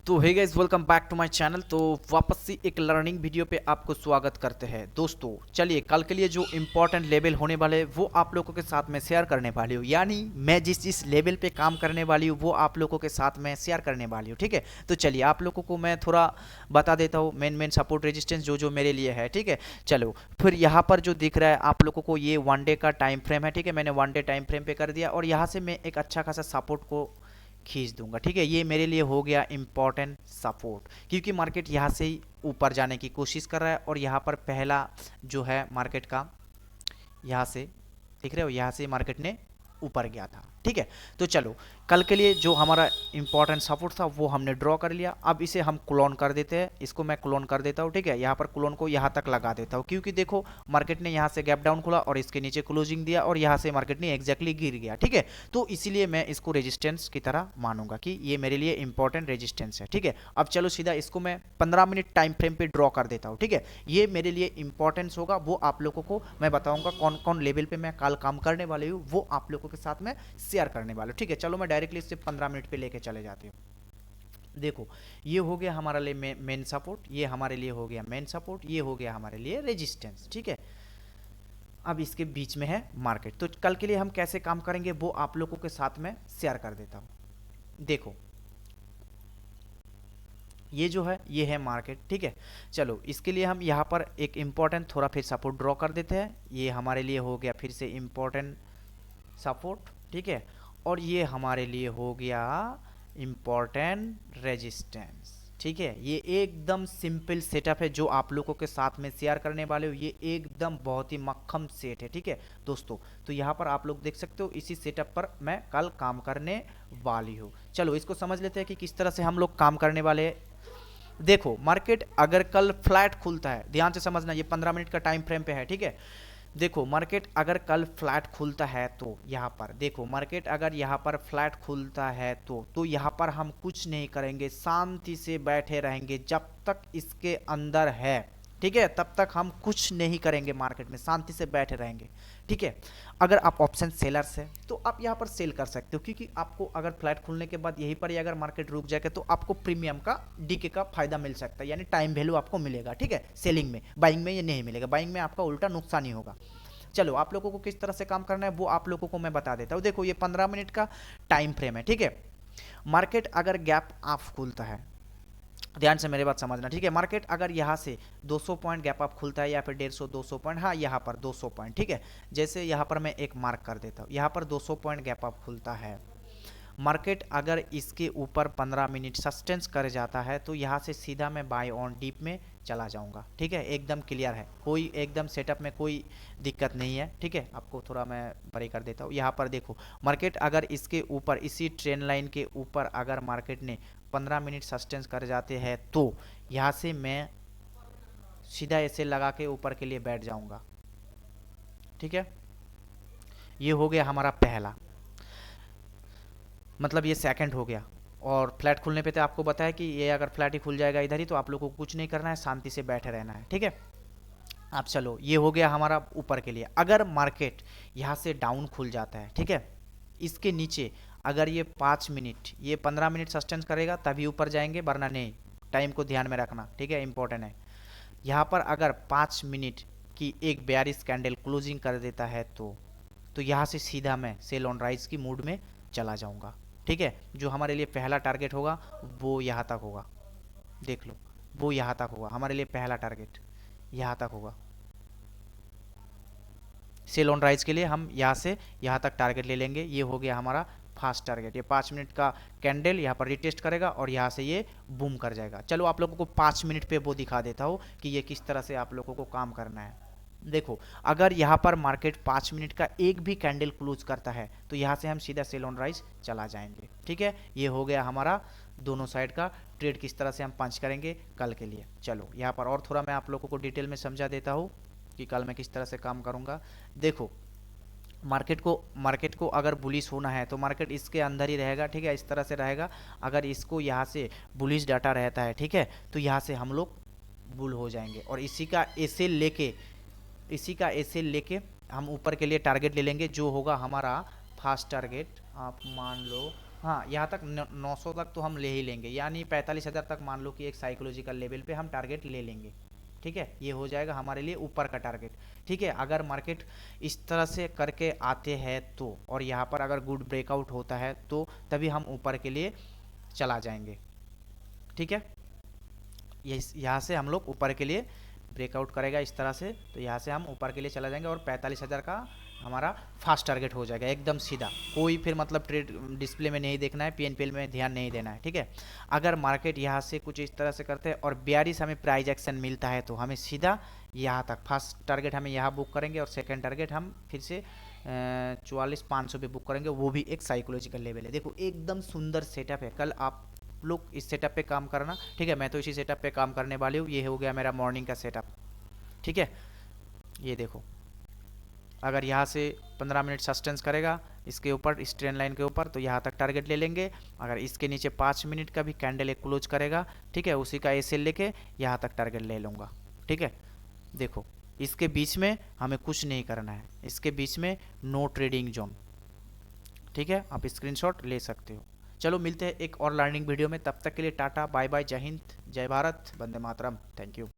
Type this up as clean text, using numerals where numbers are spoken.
तो hey guys, welcome back to my channel. तो वापस से एक लर्निंग वीडियो पे आपको स्वागत करते हैं। दोस्तों चलिए, कल के लिए जो इम्पोर्टेंट लेवल होने वाले वो आप लोगों के साथ में शेयर करने वाली हूँ। यानी मैं जिस लेवल पे काम करने वाली हूँ वो आप लोगों के साथ में शेयर करने वाली हूँ। ठीक है, तो चलिए आप लोगों को मैं थोड़ा बता देता हूँ मेन सपोर्ट रेजिस्टेंस जो जो मेरे लिए है। ठीक है, चलो फिर यहाँ पर जो दिख रहा है आप लोगों को ये 1 डे का टाइम फ्रेम है। ठीक है, मैंने 1 डे टाइम फ्रेम पे कर दिया और यहाँ से मैं एक अच्छा खासा सपोर्ट को खींच दूंगा। ठीक है, ये मेरे लिए हो गया इंपॉर्टेंट सपोर्ट, क्योंकि मार्केट यहाँ से ही ऊपर जाने की कोशिश कर रहा है और यहाँ पर पहला जो है मार्केट का, यहाँ से देख रहे हो, यहाँ से मार्केट ने ऊपर गया था। ठीक है, तो चलो कल के लिए जो हमारा इंपॉर्टेंट सपोर्ट था वो हमने ड्रॉ कर लिया। अब इसे हम क्लोन कर देते हैं, इसको मैं क्लोन कर देता हूँ। ठीक है, यहाँ पर क्लोन को यहाँ तक लगा देता हूँ, क्योंकि देखो मार्केट ने यहाँ से गैप डाउन खुला और इसके नीचे क्लोजिंग दिया और यहाँ से मार्केट ने एग्जैक्टली गिर गया। ठीक है, तो इसीलिए मैं इसको रेजिस्टेंस की तरह मानूंगा कि ये मेरे लिए इंपॉर्टेंट रेजिस्टेंस है। ठीक है, अब चलो सीधा इसको मैं 15 मिनट टाइम फ्रेम पे ड्रॉ कर देता हूँ। ठीक है, ये मेरे लिए इंपॉर्टेंस होगा, वो आप लोगों को मैं बताऊंगा कौन कौन लेवल पे मैं कल काम करने वाली हूँ, वो आप लोगों के साथ में शेयर करने वाला हूँ। ठीक है, चलो मैं डायरेक्टली इससे 15 मिनट पे लेके चले जाते हूँ। देखो ये हो गया हमारे लिए मेन सपोर्ट, ये हमारे लिए हो गया मेन सपोर्ट, ये हो गया हमारे लिए रेजिस्टेंस। ठीक है, अब इसके बीच में है मार्केट। तो कल के लिए हम कैसे काम करेंगे वो आप लोगों के साथ में शेयर कर देता हूँ। देखो ये जो है ये है मार्केट। ठीक है, चलो इसके लिए हम यहाँ पर एक इम्पॉर्टेंट थोड़ा फिर सपोर्ट ड्रॉ कर देते हैं। ये हमारे लिए हो गया फिर से इम्पॉर्टेंट सपोर्ट। ठीक है, और ये हमारे लिए हो गया इम्पॉर्टेंट रेजिस्टेंस। ठीक है, ये एकदम सिंपल सेटअप है जो आप लोगों के साथ में शेयर करने वाले हो। ये एकदम बहुत ही मक्खम सेट है। ठीक है दोस्तों, तो यहाँ पर आप लोग देख सकते हो इसी सेटअप पर मैं कल काम करने वाली हूँ। चलो इसको समझ लेते हैं कि किस तरह से हम लोग काम करने वाले हैं। देखो मार्केट अगर कल फ्लैट खुलता है, ध्यान से समझना, ये 15 मिनट का टाइम फ्रेम पे है। ठीक है, देखो मार्केट अगर कल फ्लैट खुलता है तो यहाँ पर देखो मार्केट अगर यहाँ पर फ्लैट खुलता है तो यहाँ पर हम कुछ नहीं करेंगे, शांति से बैठे रहेंगे जब तक इसके अंदर है। ठीक है, तब तक हम कुछ नहीं करेंगे, मार्केट में शांति से बैठे रहेंगे। ठीक है, अगर आप ऑप्शन सेलर्स है तो आप यहाँ पर सेल कर सकते हो, क्योंकि आपको अगर फ्लैट खुलने के बाद यहीं पर ही अगर मार्केट रुक जाएगा तो आपको प्रीमियम का डीके का फायदा मिल सकता है, यानी टाइम वैल्यू आपको मिलेगा। ठीक है, सेलिंग में, बाइंग में ये नहीं मिलेगा, बाइंग में आपका उल्टा नुकसान ही होगा। चलो आप लोगों को किस तरह से काम करना है वो आप लोगों को मैं बता देता हूँ। देखो ये 15 मिनट का टाइम फ्रेम है। ठीक है, मार्केट अगर गैप ऑफ खुलता है, ध्यान से मेरी बात समझना। ठीक है, मार्केट अगर यहाँ से 200 पॉइंट गैप अप खुलता है या फिर 150 200 पॉइंट, हाँ यहाँ पर 200 पॉइंट। ठीक है, जैसे यहाँ पर मैं एक मार्क कर देता हूँ, यहाँ पर 200 पॉइंट गैप अप खुलता है, मार्केट अगर इसके ऊपर 15 मिनट सस्टेंस कर जाता है तो यहाँ से सीधा मैं बाय ऑन डीप में चला जाऊंगा। ठीक है, एकदम क्लियर है, कोई एकदम सेटअप में कोई दिक्कत नहीं है। ठीक है, आपको थोड़ा मैं बड़ी कर देता हूँ। यहाँ पर देखो मार्केट अगर इसके ऊपर, इसी ट्रेंड लाइन के ऊपर अगर मार्केट ने 15 मिनट सस्टेंस कर जाते हैं तो यहाँ से मैं सीधा ऐसे लगा के ऊपर के लिए बैठ जाऊंगा। ठीक है, ये हो गया हमारा पहला, मतलब ये सेकंड हो गया। और फ्लैट खुलने पे तो आपको बताया कि ये अगर फ्लैट ही खुल जाएगा इधर ही तो आप लोगों को कुछ नहीं करना है, शांति से बैठे रहना है। ठीक है, अब चलो ये हो गया हमारा ऊपर के लिए। अगर मार्केट यहाँ से डाउन खुल जाता है, ठीक है, इसके नीचे अगर ये 5 मिनट, ये 15 मिनट सस्टेंस करेगा तभी ऊपर जाएंगे, वरना नहीं। टाइम को ध्यान में रखना। ठीक है, इंपॉर्टेंट है। यहाँ पर अगर 5 मिनट की एक बेयरिश कैंडल क्लोजिंग कर देता है तो यहाँ से सीधा मैं सेल ऑन राइज की मूड में चला जाऊंगा। ठीक है, जो हमारे लिए पहला टारगेट होगा वो यहाँ तक होगा, देख लो, वो यहाँ तक होगा हमारे लिए पहला टारगेट, यहाँ तक होगा। सेल ऑन राइज के लिए हम यहाँ से यहाँ तक टारगेट ले लेंगे। ये हो गया हमारा फास्ट टारगेट। ये 5 मिनट का कैंडल यहाँ पर रिटेस्ट करेगा और यहाँ से ये बूम कर जाएगा। चलो आप लोगों को 5 मिनट पे वो दिखा देता हूँ कि ये किस तरह से आप लोगों को काम करना है। देखो अगर यहाँ पर मार्केट 5 मिनट का एक भी कैंडल क्लोज करता है तो यहाँ से हम सीधा सेल ऑन राइज चला जाएंगे। ठीक है, ये हो गया हमारा दोनों साइड का ट्रेड, किस तरह से हम पंच करेंगे कल के लिए। चलो यहाँ पर और थोड़ा मैं आप लोगों को डिटेल में समझा देता हूँ कि कल मैं किस तरह से काम करूँगा। देखो मार्केट को अगर बुलिश होना है तो मार्केट इसके अंदर ही रहेगा। ठीक है, इस तरह से रहेगा। अगर इसको यहाँ से बुलिश डाटा रहता है, ठीक है, तो यहाँ से हम लोग बुल हो जाएंगे और इसी का ऐसे लेके हम ऊपर के लिए टारगेट ले लेंगे, जो होगा हमारा फास्ट टारगेट। आप मान लो हाँ, यहाँ तक 900 तक तो हम ले ही लेंगे, यानी 45,000 तक मान लो कि एक साइकोलॉजिकल लेवल पे हम टारगेट ले लेंगे। ठीक है, ये हो जाएगा हमारे लिए ऊपर का टारगेट। ठीक है, अगर मार्केट इस तरह से करके आते हैं तो, और यहाँ पर अगर गुड ब्रेकआउट होता है तो तभी हम ऊपर के लिए चला जाएंगे। ठीक है, ये यहाँ से हम लोग ऊपर के लिए ब्रेकआउट करेगा इस तरह से, तो यहाँ से हम ऊपर के लिए चला जाएंगे और 45,000 का हमारा फास्ट टारगेट हो जाएगा एकदम सीधा। कोई फिर मतलब ट्रेड डिस्प्ले में नहीं देखना है, पीएनपीएल में ध्यान नहीं देना है। ठीक है, अगर मार्केट यहाँ से कुछ इस तरह से करते हैं और 42 हमें प्राइज एक्शन मिलता है तो हमें सीधा यहाँ तक फर्स्ट टारगेट हमें यहाँ बुक करेंगे और सेकेंड टारगेट हम फिर से 44,500 पे बुक करेंगे, वो भी एक साइकोलॉजिकल लेवल है। देखो एकदम सुंदर सेटअप है, कल आप लोग इस सेटअप पे काम करना। ठीक है, मैं तो इसी सेटअप पे काम करने वाली हूँ। ये हो गया मेरा मॉर्निंग का सेटअप। ठीक है, ये देखो अगर यहाँ से 15 मिनट सस्टेंस करेगा इसके ऊपर, इस ट्रेन लाइन के ऊपर, तो यहाँ तक टारगेट ले लेंगे। अगर इसके नीचे 5 मिनट का भी कैंडल एक क्लोज करेगा, ठीक है, उसी का एसेल लेके यहाँ तक टारगेट ले लूँगा। ठीक है, देखो इसके बीच में हमें कुछ नहीं करना है, इसके बीच में नो ट्रेडिंग जोन। ठीक है, आप स्क्रीनशॉट ले सकते हो। चलो मिलते हैं एक और लर्निंग वीडियो में, तब तक के लिए टाटा बाय बाय, जय हिंद, जय भारत, वंदे मातरम, थैंक यू।